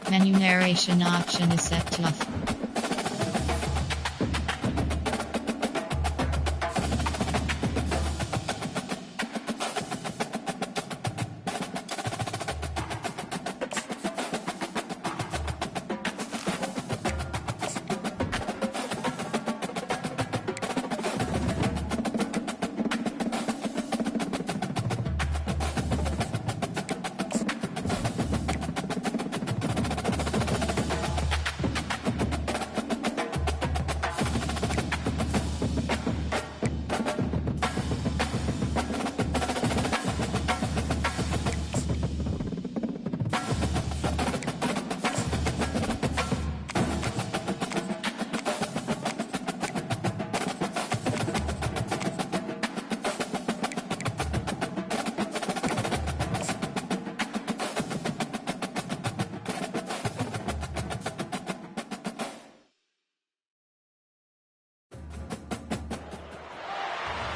Menu narration option is set to off.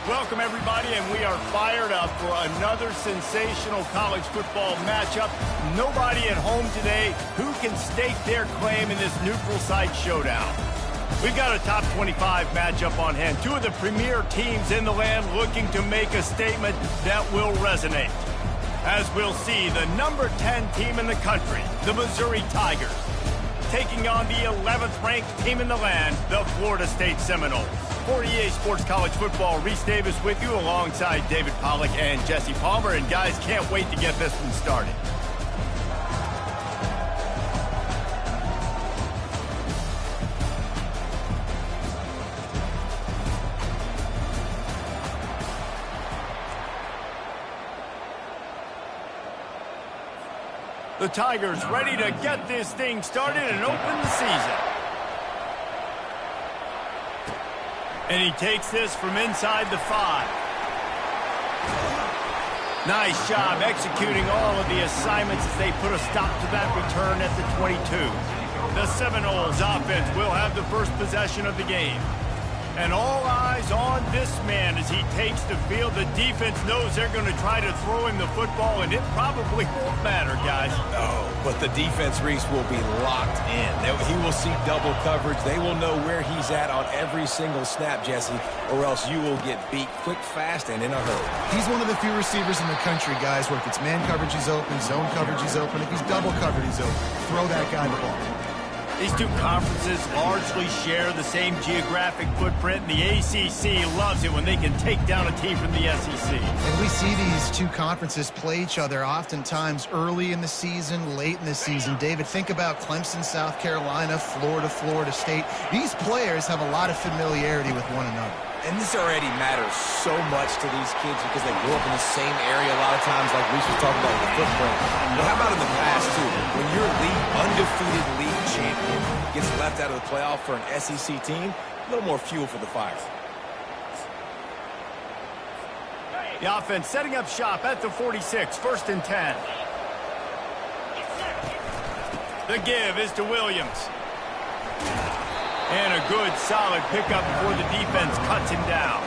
Welcome, everybody, and we are fired up for another sensational college football matchup. Nobody at home today who can stake their claim in this neutral site showdown. We've got a top 25 matchup on hand. Two of the premier teams in the land looking to make a statement that will resonate. As we'll see, the number 10 team in the country, the Missouri Tigers, taking on the 11th ranked team in the land, the Florida State Seminoles. For EA Sports College Football, Reese Davis with you alongside David Pollack and Jesse Palmer. And guys, can't wait to get this one started. The Tigers ready to get this thing started and open the season. And he takes this from inside the 5. Nice job executing all of the assignments as they put a stop to that return at the 22. The Seminoles offense will have the first possession of the game. And all eyes on this man as he takes the field. The defense knows they're going to try to throw him the football, and it probably won't matter, guys. No, but the defense, Reese, will be locked in. He will see double coverage. They will know where he's at on every single snap, Jesse, or else you will get beat quick, fast, and in a hurry. He's one of the few receivers in the country, guys, where if it's man coverage, he's open, zone coverage, he's open. If he's double covered, he's open. Throw that guy the ball. These two conferences largely share the same geographic footprint, and the ACC loves it when they can take down a team from the SEC. And we see these two conferences play each other oftentimes early in the season, late in the season. David, think about Clemson, South Carolina, Florida, Florida State. These players have a lot of familiarity with one another. And this already matters so much to these kids because they grew up in the same area a lot of times, like Reese was talking about with the footprint. But how about in the past, too? When your undefeated league champion gets left out of the playoff for an SEC team, a little more fuel for the fire. The offense setting up shop at the 46, 1st and 10. The give is to Williams. And a good, solid pickup before the defense cuts him down.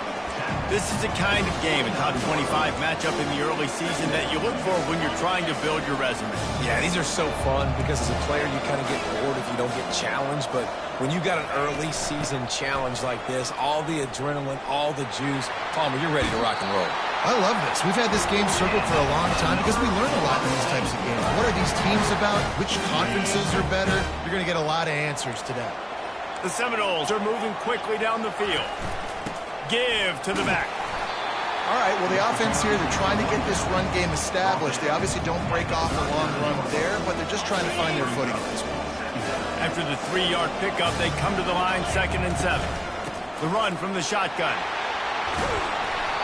This is the kind of game, a top 25 matchup in the early season that you look for when you're trying to build your resume. Yeah, these are so fun because as a player, you kind of get bored if you don't get challenged. But when you got an early season challenge like this, all the adrenaline, all the juice, Palmer, you're ready to rock and roll. I love this. We've had this game circled for a long time because we learn a lot in these types of games. What are these teams about? Which conferences are better? You're going to get a lot of answers today. The Seminoles are moving quickly down the field. Give to the back. All right, well, the offense here, they're trying to get this run game established. They obviously don't break off a long run there, but they're just trying to find their footing at this point. After the 3-yard pickup, they come to the line 2nd and 7. The run from the shotgun.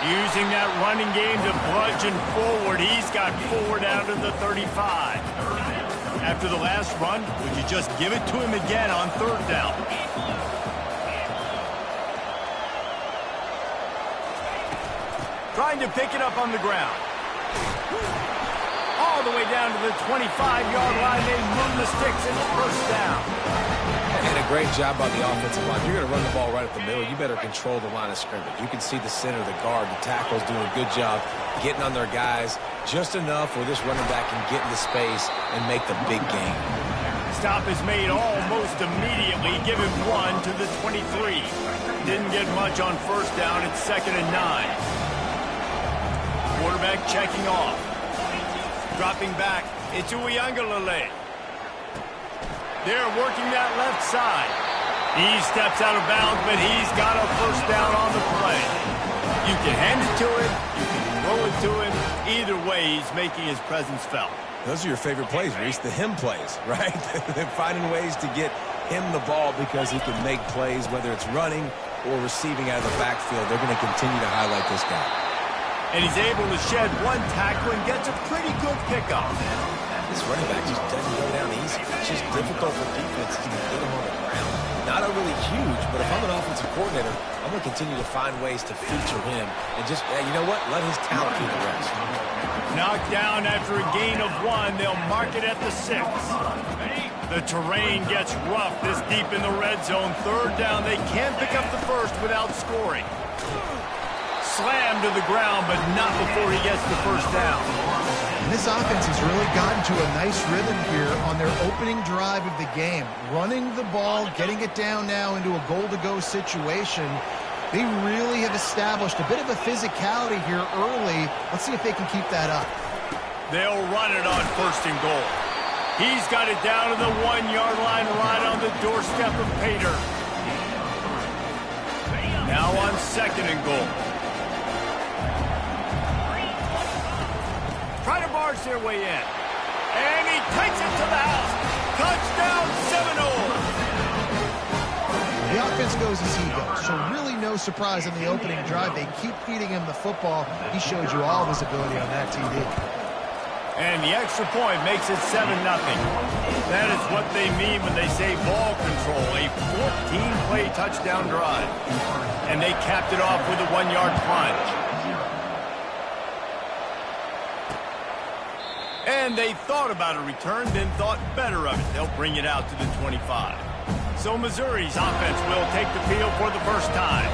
Using that running game to bludgeon forward. He's got 4 down to the 35. After the last run, would you just give it to him again on 3rd down? Trying to pick it up on the ground. All the way down to the 25-yard line. They move the sticks and it's 1st down. And a great job by the offensive line. If you're going to run the ball right up the middle, you better control the line of scrimmage. You can see the center, the guard, the tackles doing a good job getting on their guys just enough where this running back can get into space and make the big game. stop is made almost immediately. Give him 1 to the 23. Didn't get much on first down. It's 2nd and 9. Quarterback checking off. Dropping back. It's Uiagalelei. They're working that left side. He steps out of bounds, but he's got a first down on the play. You can hand it to him. You can throw it to him. Either way, he's making his presence felt. Those are your favorite plays, Reese, the him plays, right? They're finding ways to get him the ball because he can make plays, whether it's running or receiving out of the backfield. They're going to continue to highlight this guy. And he's able to shed one tackle and gets a pretty good pickup. This running back just doesn't go down easy. It's just difficult for defenses to get him on the ground. Not overly huge, but if I'm an offensive coordinator, I'm going to continue to find ways to feature him and just, you know what, let his talent do the rest. Knocked down after a gain of 1. They'll mark it at the 6. The terrain gets rough this deep in the red zone. 3rd down. They can't pick up the first without scoring. Slammed to the ground, but not before he gets the first down. And this offense has really gotten to a nice rhythm here on their opening drive of the game. Running the ball, getting it down now into a goal-to-go situation. They really have established a bit of a physicality here early. Let's see if they can keep that up. They'll run it on 1st and goal. He's got it down to the 1-yard line right on the doorstep of Pater. Now on 2nd and goal. Try to barge their way in. And he takes it to the house. Touchdown Seminoles. The offense goes as he goes, so really no surprise in the opening drive. They keep feeding him the football. He showed you all of his ability on that TD. And the extra point makes it 7-0. That is what they mean when they say ball control, a 14-play touchdown drive. And they capped it off with a 1-yard plunge. And they thought about a return, then thought better of it. They'll bring it out to the 25. So Missouri's offense will take the field for the first time.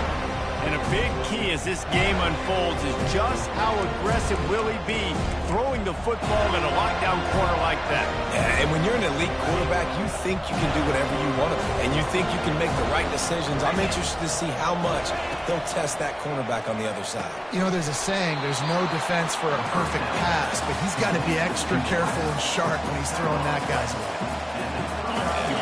And a big key as this game unfolds is just how aggressive will he be throwing the football in a lockdown corner like that. Yeah, and when you're an elite quarterback, you think you can do whatever you want to do, and you think you can make the right decisions. I'm interested to see how much they'll test that cornerback on the other side. You know, there's a saying, there's no defense for a perfect pass, but he's got to be extra careful and sharp when he's throwing that guy's way.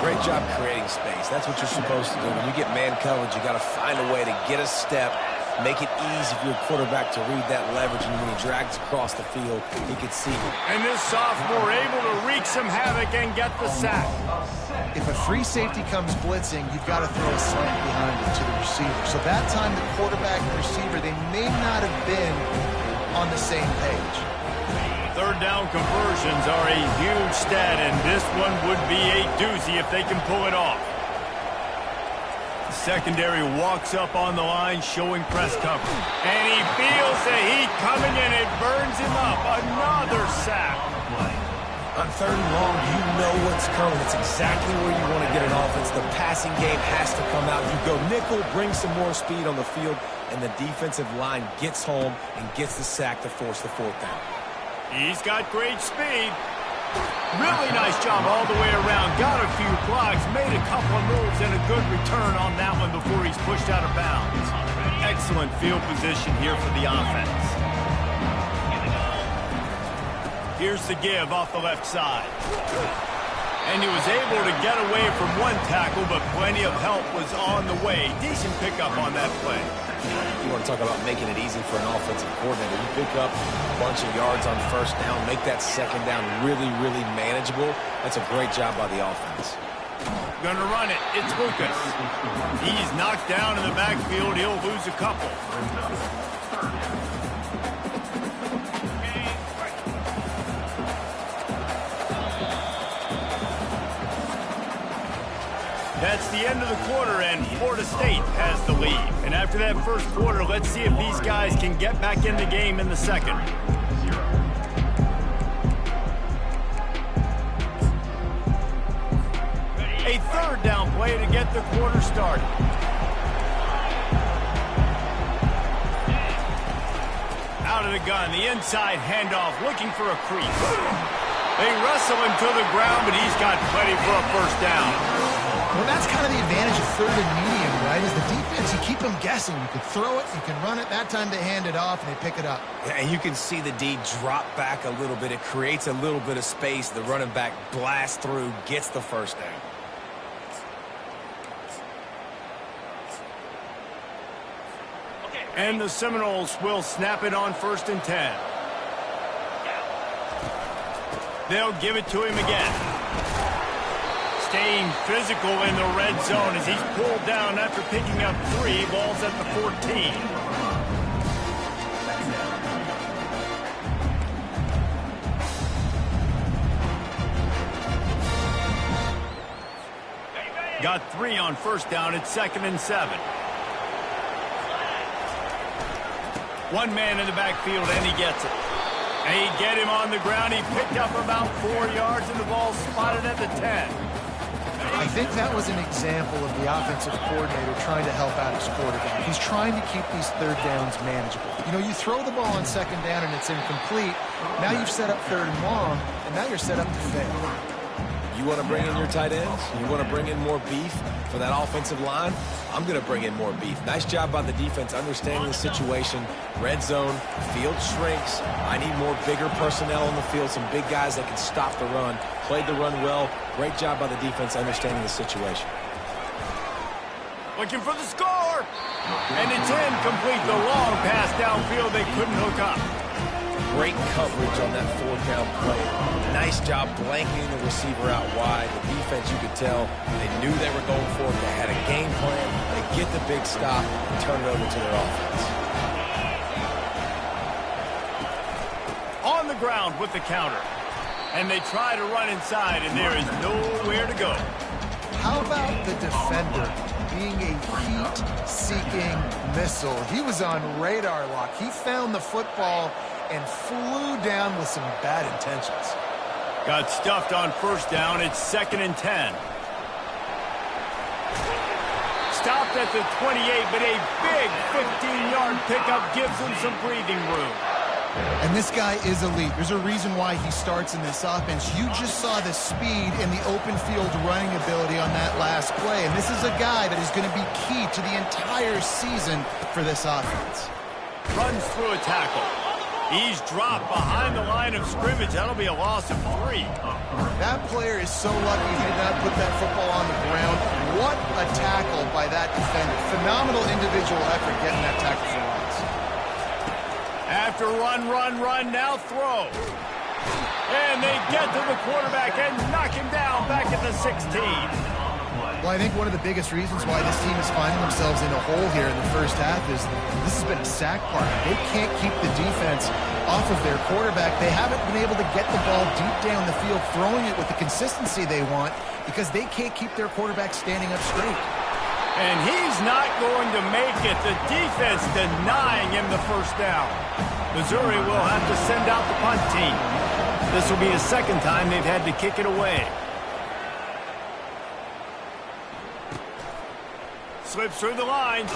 Great job creating space. That's what you're supposed to do. When you get man coverage, you got to find a way to get a step, make it easy for your quarterback to read that leverage, and when he drags across the field, he can see it. And this sophomore able to wreak some havoc and get the sack. If a free safety comes blitzing, you've got to throw a slant behind it to the receiver. So that time the quarterback and receiver, they may not have been on the same page. 3rd down conversions are a huge stat, and this one would be a doozy if they can pull it off. The secondary walks up on the line, showing press coverage. And he feels the heat coming, and it burns him up. Another sack. On 3rd and long, you know what's coming. It's exactly where you want to get an offense. The passing game has to come out. You go nickel, bring some more speed on the field, and the defensive line gets home and gets the sack to force the 4th down. He's got great speed. Really nice job all the way around. Got a few blocks, made a couple of moves, and a good return on that one before he's pushed out of bounds. Excellent field position here for the offense. Here's the give off the left side. And he was able to get away from one tackle, but plenty of help was on the way. Decent pickup on that play. You want to talk about making it easy for an offensive coordinator. You pick up a bunch of yards on 1st down, make that 2nd down really, really manageable. That's a great job by the offense. Gonna run it. It's Lucas. He's knocked down in the backfield. He'll lose a couple. That's the end of the quarter, and Florida State has the lead. And after that first quarter, let's see if these guys can get back in the game in the second. A 3rd down play to get the quarter started. Out of the gun, the inside handoff, looking for a crease. They wrestle him to the ground, but he's got plenty for a first down. Well, that's kind of the advantage of third and medium, right? Is the defense, you keep them guessing. You can throw it, you can run it. That time they hand it off, and they pick it up. Yeah, and you can see the D drop back a little bit. It creates a little bit of space. The running back blasts through, gets the first down. And the Seminoles will snap it on 1st and 10. They'll give it to him again. Staying physical in the red zone as he's pulled down after picking up 3 balls at the 14. Got 3 on first down at 2nd and 7. One man in the backfield, and he gets it. And he get him on the ground. He picked up about 4 yards, and the ball spotted at the 10. I think that was an example of the offensive coordinator trying to help out his quarterback. He's trying to keep these third downs manageable. You know, you throw the ball on 2nd down and it's incomplete. Now you've set up 3rd and long, and now you're set up to fail. You want to bring in your tight ends? You want to bring in more beef for that offensive line? I'm going to bring in more beef. Nice job by the defense understanding the situation. Red zone, field shrinks. I need more bigger personnel on the field, some big guys that can stop the run. Played the run well. Great job by the defense understanding the situation. Looking for the score. And it's incomplete. The long pass downfield they couldn't hook up. Great coverage on that 4th down play. Nice job blanketing the receiver out wide. The defense, you could tell, they knew they were going for it. They had a game plan. They get the big stop and turn it over to their offense. On the ground with the counter. And they try to run inside, and there is nowhere to go. How about the defender being a heat-seeking missile? He was on radar lock. He found the football and flew down with some bad intentions. Got stuffed on first down. It's 2nd and 10. Stopped at the 28, but a big 15-yard pickup gives him some breathing room. And this guy is elite. There's a reason why he starts in this offense. You just saw the speed and the open field running ability on that last play. And this is a guy that is going to be key to the entire season for this offense. Runs through a tackle. He's dropped behind the line of scrimmage. That'll be a loss of 3. That player is so lucky he did not put that football on the ground. What a tackle by that defender. Phenomenal individual effort getting that tackle for loss. After run, now throw. And they get to the quarterback and knock him down back at the 16. Well, I think one of the biggest reasons why this team is finding themselves in a hole here in the first half is this has been a sack party. They can't keep the defense off of their quarterback. They haven't been able to get the ball deep down the field, throwing it with the consistency they want because they can't keep their quarterback standing up straight. And he's not going to make it. The defense denying him the first down. Missouri will have to send out the punt team. This will be the 2nd time they've had to kick it away. Slips through the lines.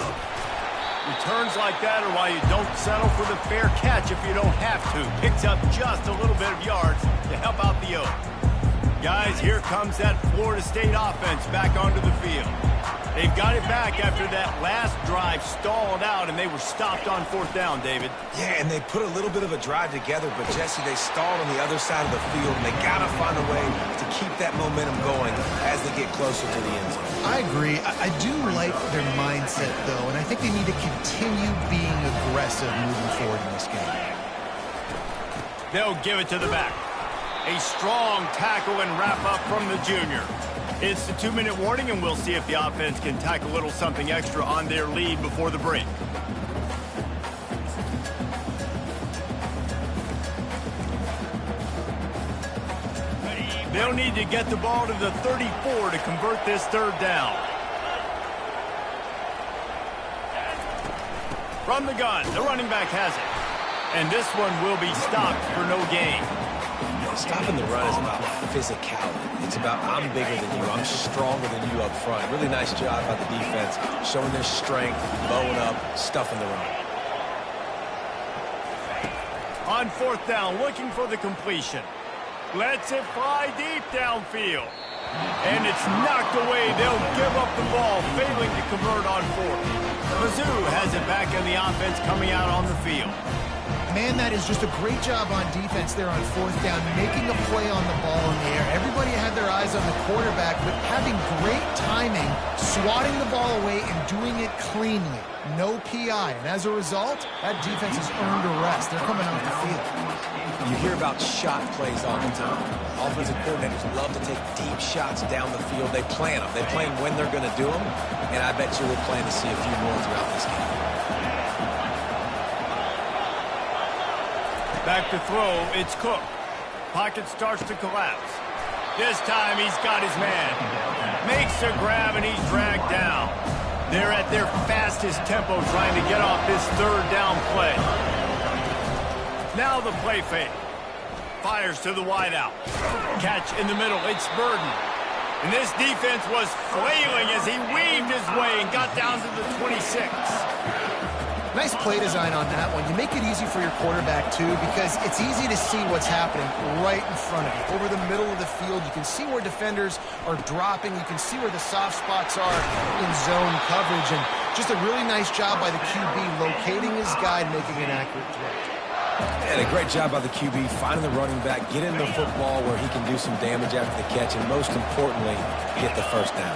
Returns like that are why you don't settle for the fair catch if you don't have to. Picks up just a little bit of yards to help out the Oak. Guys, here comes that Florida State offense back onto the field. They've got it back after that last drive stalled out, and they were stopped on 4th down, David. Yeah, and they put a little bit of a drive together, but, Jesse, they stalled on the other side of the field, and they got to find a way to keep that momentum going as they get closer to the end zone. I agree. I do like their mindset, though, and I think they need to continue being aggressive moving forward in this game. They'll give it to the back. A strong tackle and wrap up from the junior. It's the 2-minute warning, and we'll see if the offense can tack a little something extra on their lead before the break. They'll need to get the ball to the 34 to convert this 3rd down. From the gun, the running back has it. And this one will be stopped for no gain. Stopping the run is about physicality. It's about I'm bigger than you. I'm stronger than you up front. Really nice job by the defense, showing their strength, blowing up, stuffing the run. On 4th down, looking for the completion. Lets it fly deep downfield. And it's knocked away. They'll give up the ball, failing to convert on fourth. Mizzou has it back in the offense coming out on the field. Man, that is just a great job on defense there on fourth down, making a play on the ball in the air. Everybody had their eyes on the quarterback, but having great timing, swatting the ball away and doing it cleanly. No PI. And as a result, that defense has earned a rest. They're coming off the field. You hear about shot plays all the time. Offensive coordinators love to take deep shots down the field. They plan them. They plan when they're going to do them. And I bet you we'll plan to see a few more throughout this game. Back to throw, it's Cook. Pocket starts to collapse. This time he's got his man. Makes a grab and he's dragged down. They're at their fastest tempo trying to get off this third down play. Now the play fake. Fires to the wideout. Catch in the middle, it's Burden. And this defense was flailing as he weaved his way and got down to the 26. Nice play design on that one. You make it easy for your quarterback, too, because it's easy to see what's happening right in front of you. Over the middle of the field, you can see where defenders are dropping. You can see where the soft spots are in zone coverage. And just a really nice job by the QB locating his guy and making an accurate throw. And a great job by the QB finding the running back, getting the football where he can do some damage after the catch, and most importantly, get the first down.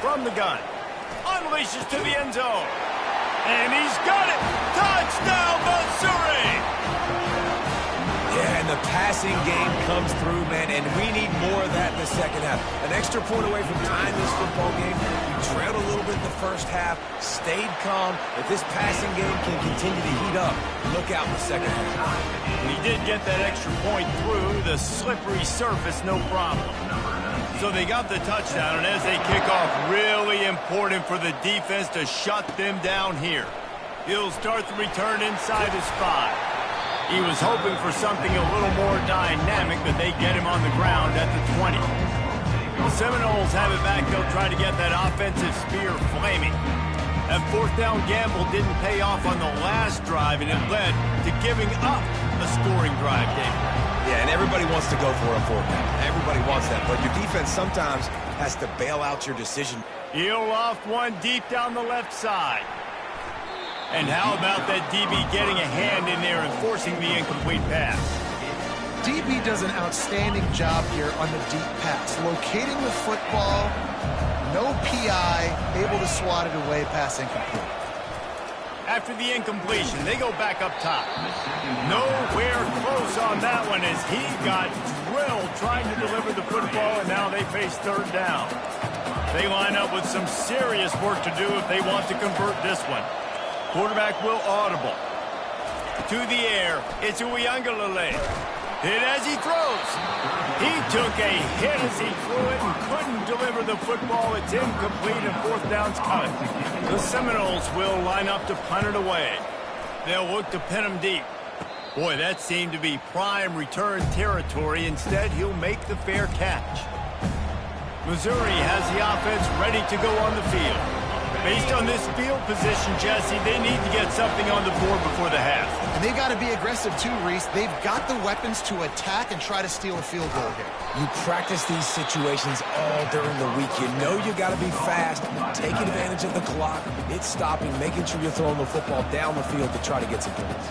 From the gun. Unleashes to the end zone. And he's got it! Touchdown, Missouri! Yeah, and the passing game comes through, man, and we need more of that in the second half. An extra point away from tying this football game. We trailed a little bit in the first half, stayed calm. If this passing game can continue to heat up, look out in the second half. He did get that extra point through the slippery surface, no problem. So they got the touchdown, and as they kick off, really important for the defense to shut them down here. He'll start the return inside his 5. He was hoping for something a little more dynamic, but they get him on the ground at the 20. The Seminoles have it back. They'll try to get that offensive spear flaming. That fourth down gamble didn't pay off on the last drive, and it led to giving up a scoring drive, David. Yeah, and everybody wants to go for a fourth down. Everybody wants that, but your defense sometimes has to bail out your decision. He'll loft one deep down the left side. And how about that DB getting a hand in there and forcing the incomplete pass? DB does an outstanding job here on the deep pass. Locating the football, no PI, able to swat it away, pass incomplete. After the incompletion, they go back up top. Nowhere close on that one as he got drilled trying to deliver the football, and now they face third down. They line up with some serious work to do if they want to convert this one. Quarterback will audible. To the air, it's Uiagalelei. Hit as he throws. He took a hit as he threw it and couldn't deliver the football. It's incomplete and fourth down's coming. The Seminoles will line up to punt it away. They'll look to pin him deep. Boy, that seemed to be prime return territory. Instead, he'll make the fair catch. Missouri has the offense ready to go on the field. Based on this field position, Jesse, they need to get something on the board before the half. And they've got to be aggressive too, Reese. They've got the weapons to attack and try to steal a field goal here. You practice these situations all during the week. You know you got to be fast, take advantage of the clock. It's stopping, making sure you're throwing the football down the field to try to get some points.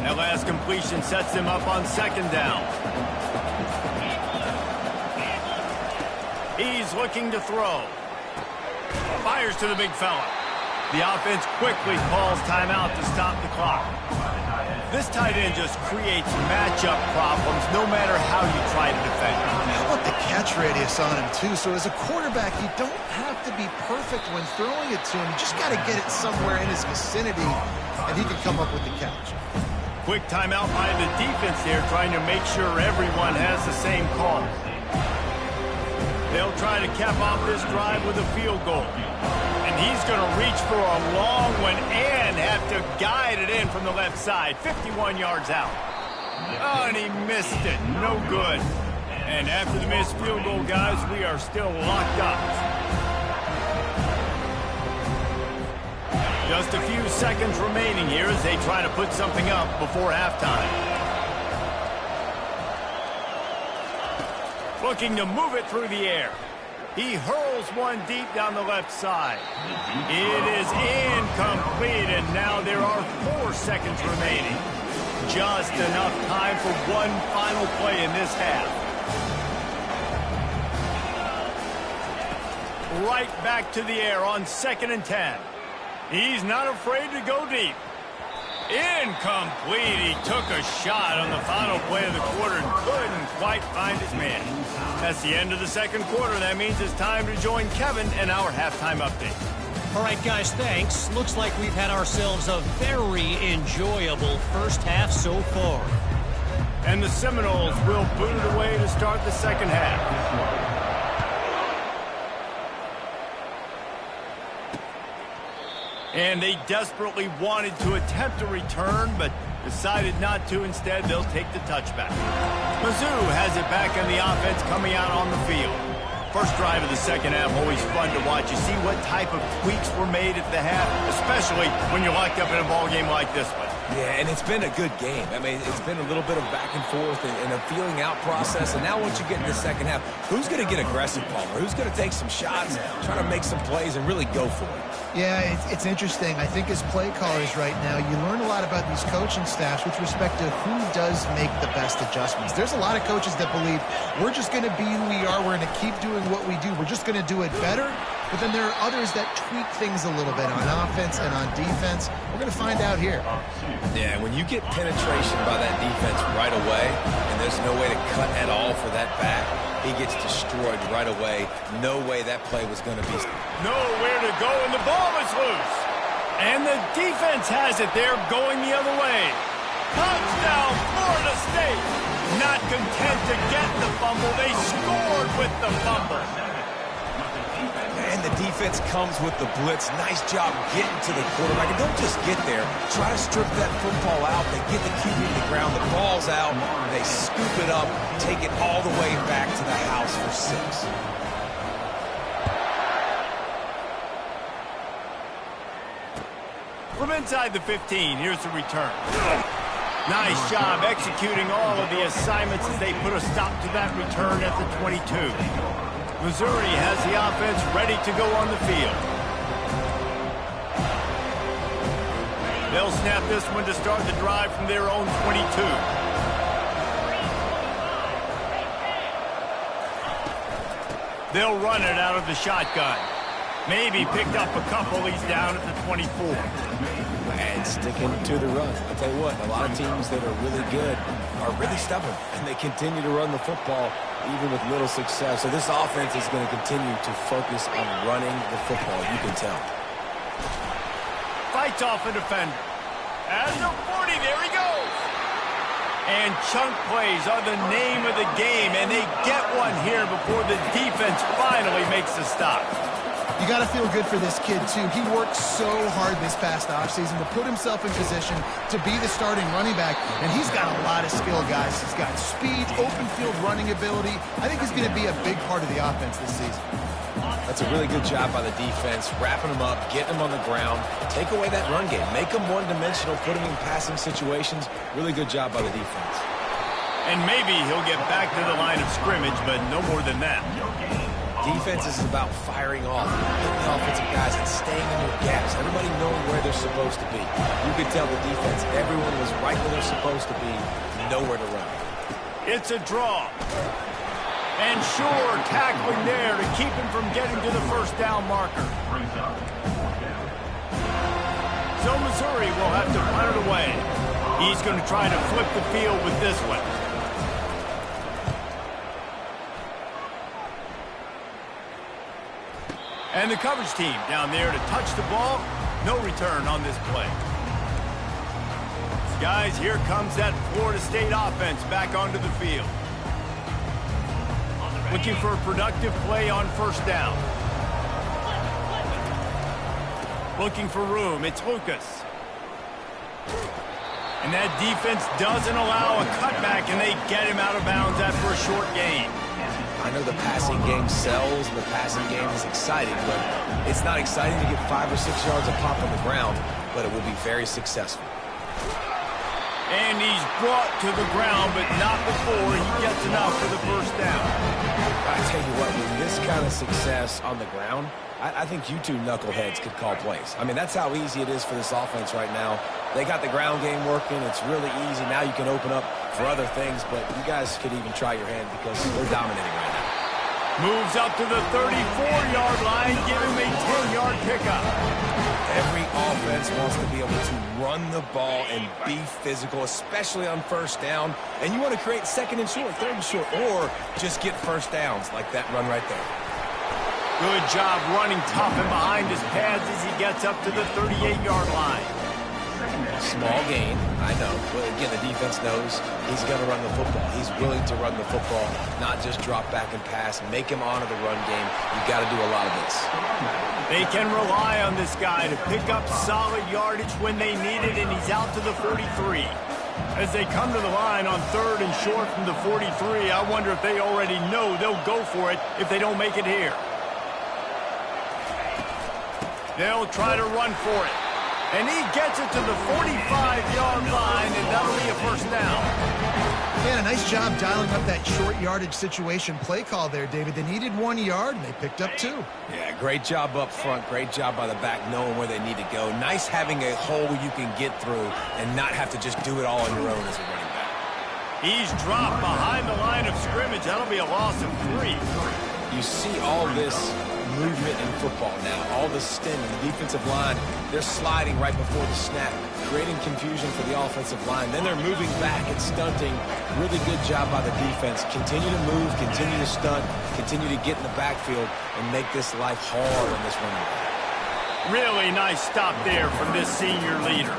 That last completion sets them up on second down. He's looking to throw. Fires to the big fella. The offense quickly calls timeout to stop the clock. This tight end just creates matchup problems no matter how you try to defend him. How about the catch radius on him, too? So as a quarterback, you don't have to be perfect when throwing it to him. You just got to get it somewhere in his vicinity, and he can come up with the catch. Quick timeout by the defense there, trying to make sure everyone has the same call. They'll try to cap off this drive with a field goal. And he's going to reach for a long one and have to guide it in from the left side. 51 yards out. Oh, and he missed it. No good. And after the missed field goal, guys, we are still locked up. Just a few seconds remaining here as they try to put something up before halftime. Looking to move it through the air. He hurls one deep down the left side. It is incomplete, and now there are 4 seconds remaining. Just enough time for one final play in this half. Right back to the air on 2nd and 10. He's not afraid to go deep. Incomplete. He took a shot on the final play of the quarter and couldn't quite find his man. That's the end of the second quarter. That means it's time to join Kevin in our halftime update. All right, guys, thanks. Looks like we've had ourselves a very enjoyable first half so far. And the Seminoles will boot it away to start the second half. And they desperately wanted to attempt a return, but decided not to. Instead, they'll take the touchback. Mizzou has it back in the offense coming out on the field. First drive of the second half, always fun to watch. You see what type of tweaks were made at the half, especially when you're locked up in a ball game like this one. Yeah, and it's been a good game. I mean, it's been a little bit of back and forth and a feeling out process. And now once you get in the second half, who's going to get aggressive, Palmer? Who's going to take some shots, try to make some plays, and really go for it? Yeah, it's interesting. I think as play callers right now, you learn a lot about these coaching staffs with respect to who does make the best adjustments. There's a lot of coaches that believe we're just going to be who we are. We're going to keep doing what we do. We're just going to do it better. But then there are others that tweak things a little bit on offense and on defense. We're going to find out here. Yeah, when you get penetration by that defense right away, and there's no way to cut at all for that back, he gets destroyed right away. No way that play was going to be. Nowhere to go, and the ball is loose. And the defense has it there going the other way. Touchdown, Florida State. Not content to get the fumble, they scored with the fumble. And the defense comes with the blitz. Nice job getting to the quarterback. And don't just get there. Try to strip that football out. They get the QB to the ground. The ball's out. They scoop it up, take it all the way back to the house for 6. From inside the 15, here's the return. Nice job executing all of the assignments as they put a stop to that return at the 22. Missouri has the offense ready to go on the field. They'll snap this one to start the drive from their own 22. They'll run it out of the shotgun. Maybe picked up a couple. He's down at the 24. And sticking to the run. I'll tell you what, a lot of teams that are really good are really stubborn, and they continue to run the football even with little success. So this offense is going to continue to focus on running the football. You can tell. Fights off a defender. At the 40, there he goes. And chunk plays are the name of the game, and they get one here before the defense finally makes a stop. You got to feel good for this kid, too. He worked so hard this past offseason to put himself in position to be the starting running back, and he's got a lot of skill, guys. He's got speed, open field running ability. I think he's going to be a big part of the offense this season. That's a really good job by the defense, wrapping them up, getting them on the ground, take away that run game, make them one-dimensional, put them in passing situations. Really good job by the defense. And maybe he'll get back to the line of scrimmage, but no more than that. Defense is about firing off, hitting the offensive guys, and staying in their gaps. Everybody knowing where they're supposed to be. You could tell the defense, everyone was right where they're supposed to be, nowhere to run. It's a draw. And sure, tackling there to keep him from getting to the first down marker. So Missouri will have to punt it away. He's going to try to flip the field with this one. And the coverage team down there to touch the ball. No return on this play. Guys, here comes that Florida State offense back onto the field. Looking for a productive play on first down. Looking for room. It's Lucas. And that defense doesn't allow a cutback, and they get him out of bounds after a short gain. I know the passing game sells and the passing game is exciting, but it's not exciting to get 5 or 6 yards a pop on the ground, but it will be very successful. And he's brought to the ground, but not before he gets enough for the first down. I tell you what, with this kind of success on the ground, I think you two knuckleheads could call plays. I mean, that's how easy it is for this offense right now. They got the ground game working. It's really easy. Now you can open up for other things, but you guys could even try your hand because they're dominating right now. Moves up to the 34-yard line, give him a 10-yard pickup. Every offense wants to be able to run the ball and be physical, especially on first down. And you want to create second and short, third and short, or just get first downs like that run right there. Good job running tough and behind his pads as he gets up to the 38-yard line. Small gain, I know. But again, the defense knows he's going to run the football. He's willing to run the football, not just drop back and pass. Make him honor the run game. You've got to do a lot of this. They can rely on this guy to pick up solid yardage when they need it, and he's out to the 43. As they come to the line on third and short from the 43, I wonder if they already know they'll go for it if they don't make it here. They'll try to run for it. And he gets it to the 45-yard line, and that'll be a first down. Yeah, nice job dialing up that short yardage situation play call there, David. They needed 1 yard, and they picked up 2. Yeah, great job up front. Great job by the back knowing where they need to go. Nice having a hole you can get through and not have to just do it all on your own as a running back. He's dropped behind the line of scrimmage. That'll be a loss of 3. You see all this movement in football now, all the stemming, the defensive line, they're sliding right before the snap, creating confusion for the offensive line. Then they're moving back and stunting. Really good job by the defense. Continue to move, continue to stunt, continue to get in the backfield and make this life hard on this running back. Really nice stop there from this senior leader.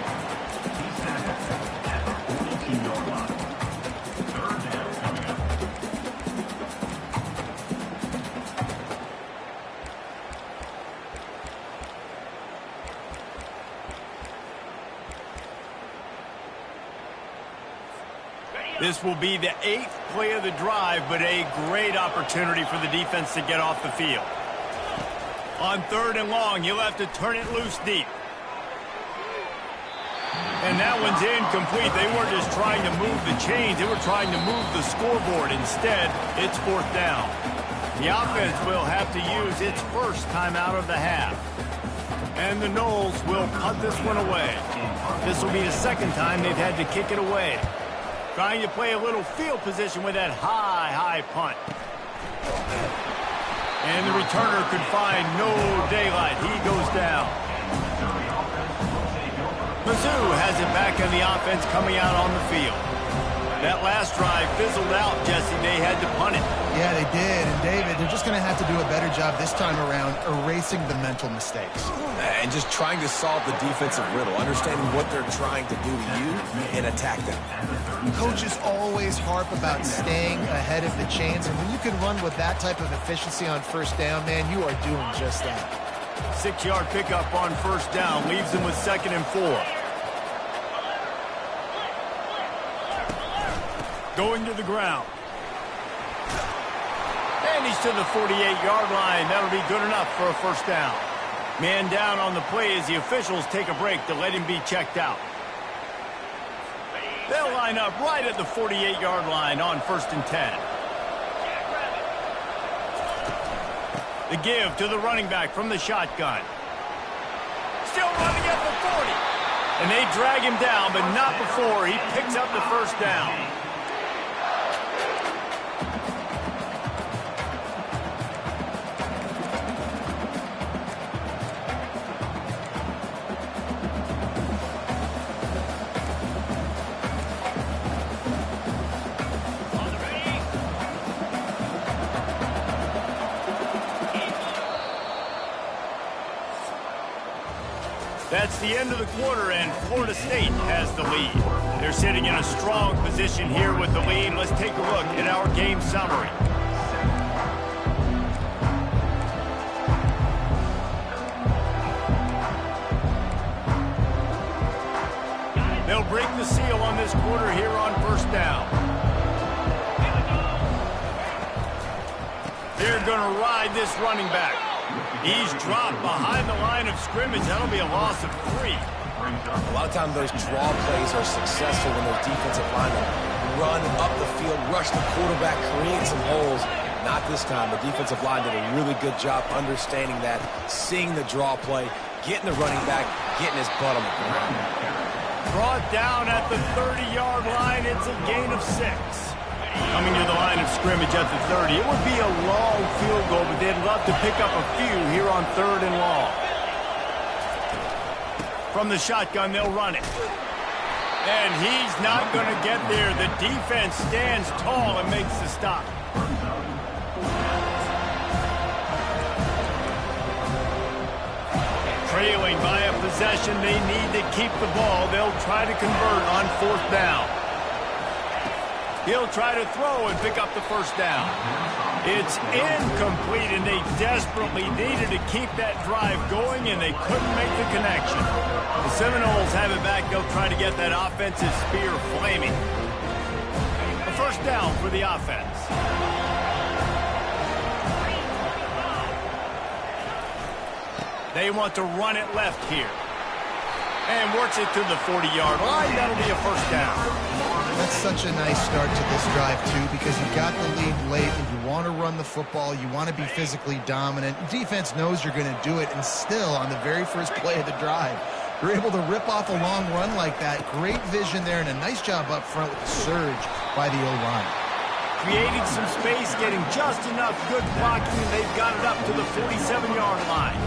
This will be the 8th play of the drive, but a great opportunity for the defense to get off the field. On third and long, he'll have to turn it loose deep. And that one's incomplete. They weren't just trying to move the chains. They were trying to move the scoreboard. Instead, it's fourth down. The offense will have to use its first time out of the half. And the Noles will punt this one away. This will be the second time they've had to kick it away. Trying to play a little field position with that high punt. And the returner could find no daylight. He goes down. Mizzou has it back in the offense coming out on the field. That last drive fizzled out, Jesse. They had to punt it. Yeah, they did. And, David, they're just going to have to do a better job this time around erasing the mental mistakes. And just trying to solve the defensive riddle, understanding what they're trying to do to you and attack them. Coaches always harp about staying ahead of the chains, and when you can run with that type of efficiency on first down, man, you are doing just that. 6-yard pickup on first down leaves them with 2nd and 4. Going to the ground. And he's to the 48-yard line. That'll be good enough for a first down. Man down on the play as the officials take a break to let him be checked out. They'll line up right at the 48-yard line on 1st and 10. The give to the running back from the shotgun. Still running at the 40. And they drag him down, but not before he picks up the first down. That's the end of the quarter, and Florida State has the lead. They're sitting in a strong position here with the lead. Let's take a look at our game summary. They'll break the seal on this quarter here on first down. They're going to ride this running back. He's dropped behind the line of scrimmage. That'll be a loss of 3. A lot of times those draw plays are successful when those defensive linemen run up the field, rush the quarterback, create some holes. Not this time. The defensive line did a really good job understanding that, seeing the draw play, getting the running back, getting his butt on the ground. Brought down at the 30-yard line. It's a gain of 6. Coming to the line of scrimmage at the 30. It would be a long field goal, but they'd love to pick up a few here on 3rd and long. From the shotgun, they'll run it. And he's not going to get there. The defense stands tall and makes the stop. Trailing by a possession, they need to keep the ball. They'll try to convert on 4th down. He'll try to throw and pick up the 1st down. It's incomplete, and they desperately needed to keep that drive going, and they couldn't make the connection. The Seminoles have it back. They'll try to get that offensive spear flaming. A 1st down for the offense. They want to run it left here. And works it to the 40-yard line. That'll be a 1st down. That's such a nice start to this drive, too, because you got the lead late and you want to run the football. You want to be physically dominant. Defense knows you're going to do it, and still, on the very first play of the drive, you're able to rip off a long run like that. Great vision there, and a nice job up front with the surge by the O-line. Creating some space, getting just enough good blocking, and they've got it up to the 47-yard line.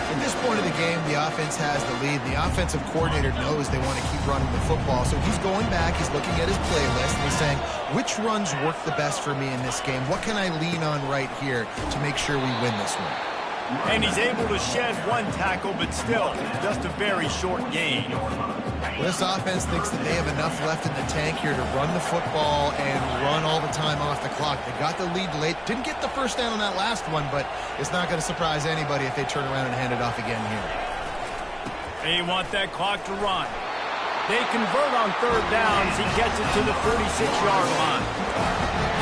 At this point of the game, the offense has the lead. The offensive coordinator knows they want to keep running the football, so he's going back, he's looking at his playlist, and he's saying, which runs work the best for me in this game? What can I lean on right here to make sure we win this one? And he's able to shed 1 tackle, but still, just a very short gain. Well, this offense thinks that they have enough left in the tank here to run the football and run all the time off the clock. They got the lead late. Didn't get the 1st down on that last one, but it's not going to surprise anybody if they turn around and hand it off again here. They want that clock to run. They convert on 3rd down as he gets it to the 46-yard line.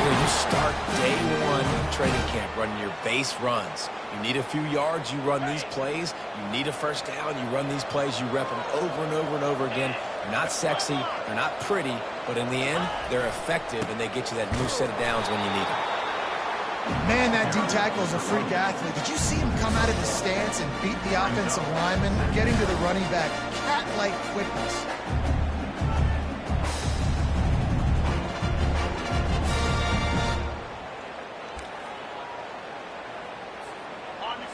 You start day 1 training camp running your base runs. You need a few yards, you run these plays. You need a 1st down, you run these plays. You rep them over and over and over again. They're not sexy, they're not pretty, but in the end, they're effective, and they get you that new set of downs when you need them. Man, that D tackle is a freak athlete. Did you see him come out of the stance and beat the offensive lineman, getting to the running back? Cat-like quickness.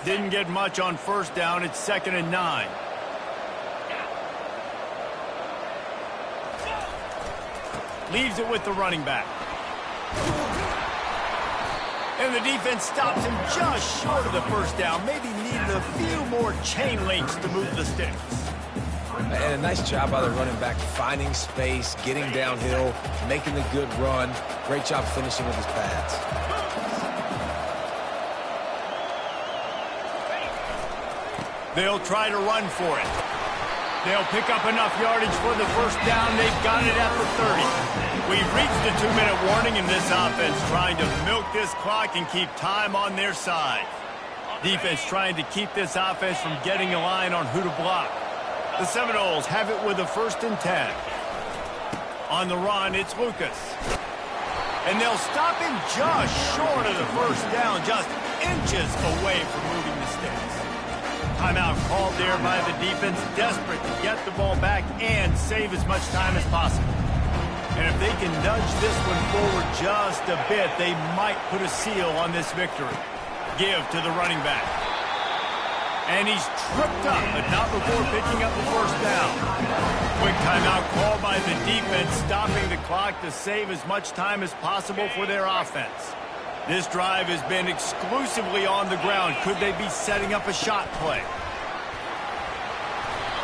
Didn't get much on 1st down. It's 2nd and 9. Leaves it with the running back. And the defense stops him just short of the 1st down. Maybe needed a few more chain links to move the sticks. And a nice job by the running back, finding space, getting downhill, making the good run. Great job finishing with his pads. They'll try to run for it. They'll pick up enough yardage for the 1st down. They've got it at the 30. We've reached the 2-minute warning in this offense, trying to milk this clock and keep time on their side. Defense trying to keep this offense from getting a line on who to block. The Seminoles have it with a 1st and 10. On the run, it's Lucas. And they'll stop him just short of the 1st down, just inches away from moving the sticks. Timeout called there by the defense, desperate to get the ball back and save as much time as possible. And if they can nudge this one forward just a bit, they might put a seal on this victory. Give to the running back. And he's tripped up, but not before picking up the 1st down. Quick timeout called by the defense, stopping the clock to save as much time as possible for their offense. This drive has been exclusively on the ground. Could they be setting up a shot play?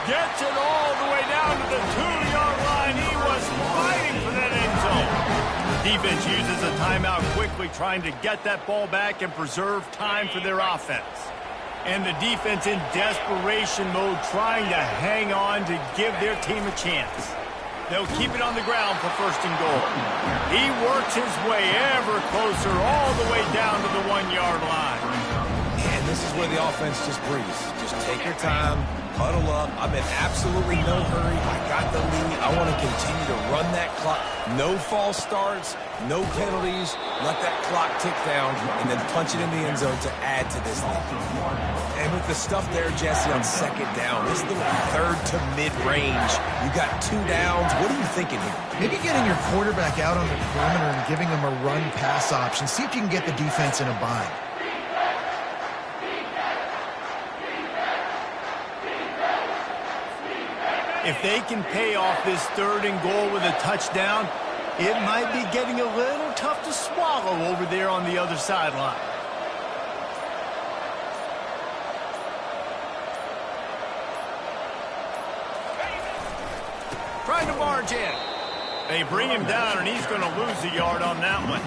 Gets it all the way down to the 2-yard line. He was fighting for that end zone. Defense uses a timeout quickly, trying to get that ball back and preserve time for their offense. And the defense in desperation mode, trying to hang on to give their team a chance. They'll keep it on the ground for 1st and goal. He works his way ever closer all the way down to the 1-yard line. And this is where the offense just breathes. Just take your time, huddle up. I'm in absolutely no hurry. I got the lead. I want to continue to run that clock. No false starts, no penalties. Let that clock tick down, and then punch it in the end zone to add to this lead. And with the stuff there, Jesse, on 2nd down, this little 3rd to mid-range, you got 2 downs. What are you thinking here? Maybe getting your quarterback out on the perimeter and giving him a run-pass option. See if you can get the defense in a bind. If they can pay off this 3rd and goal with a touchdown, it might be getting a little tough to swallow over there on the other sideline. Trying to barge in. They bring him down, and he's going to lose a yard on that one.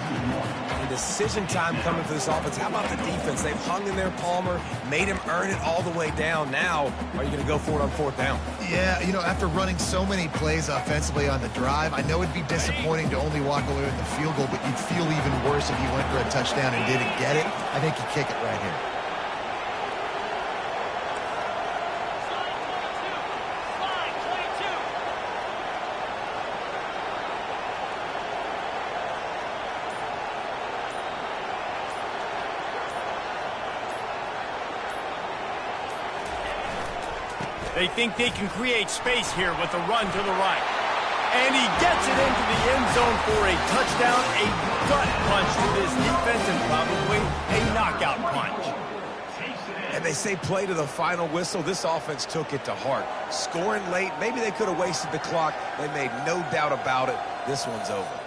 And decision time coming for this offense. How about the defense? They've hung in there, Palmer, made him earn it all the way down. Now, are you going to go for it on 4th down? Yeah, you know, after running so many plays offensively on the drive, I know it'd be disappointing to only walk away with the field goal, but you'd feel even worse if you went for a touchdown and didn't get it. I think you kick it right here. They think they can create space here with a run to the right. And he gets it into the end zone for a touchdown, a gut punch to this defense, and probably a knockout punch. And they say play to the final whistle. This offense took it to heart. Scoring late, maybe they could have wasted the clock. They made no doubt about it. This one's over.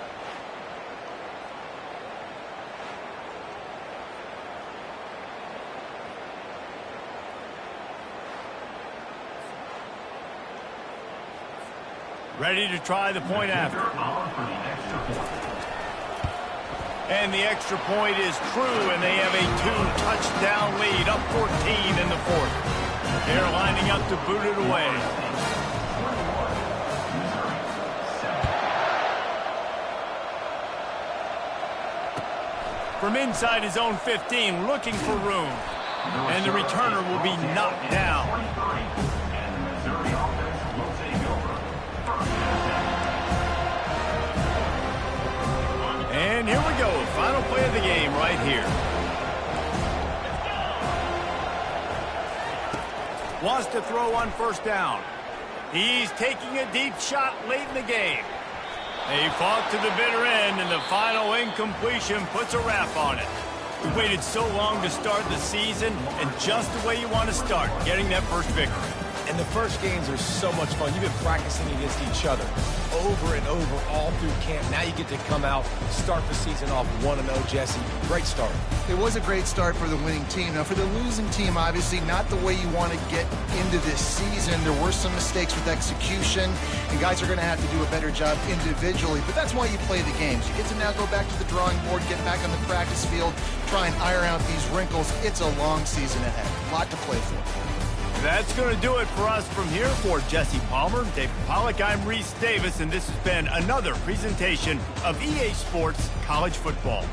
Ready to try the point after. And the extra point is true, and they have a 2-touchdown lead, up 14 in the 4th. They're lining up to boot it away. From inside his own 15, looking for room. And the returner will be knocked down. And here we go, final play of the game right here. Wants to throw on 1st down. He's taking a deep shot late in the game. They fought to the bitter end, and the final incompletion puts a wrap on it. We waited so long to start the season, and just the way you want to start, getting that first victory. And the first games are so much fun. You've been practicing against each other over and over all through camp. Now you get to come out, start the season off 1-0, Jesse. Great start. It was a great start for the winning team. Now, for the losing team, obviously not the way you want to get into this season. There were some mistakes with execution, and guys are going to have to do a better job individually. But that's why you play the games. You get to now go back to the drawing board, get back on the practice field, try and iron out these wrinkles. It's a long season ahead. A lot to play for. That's going to do it for us from here. For Jesse Palmer, David Pollack, I'm Reese Davis, and this has been another presentation of EA Sports College Football.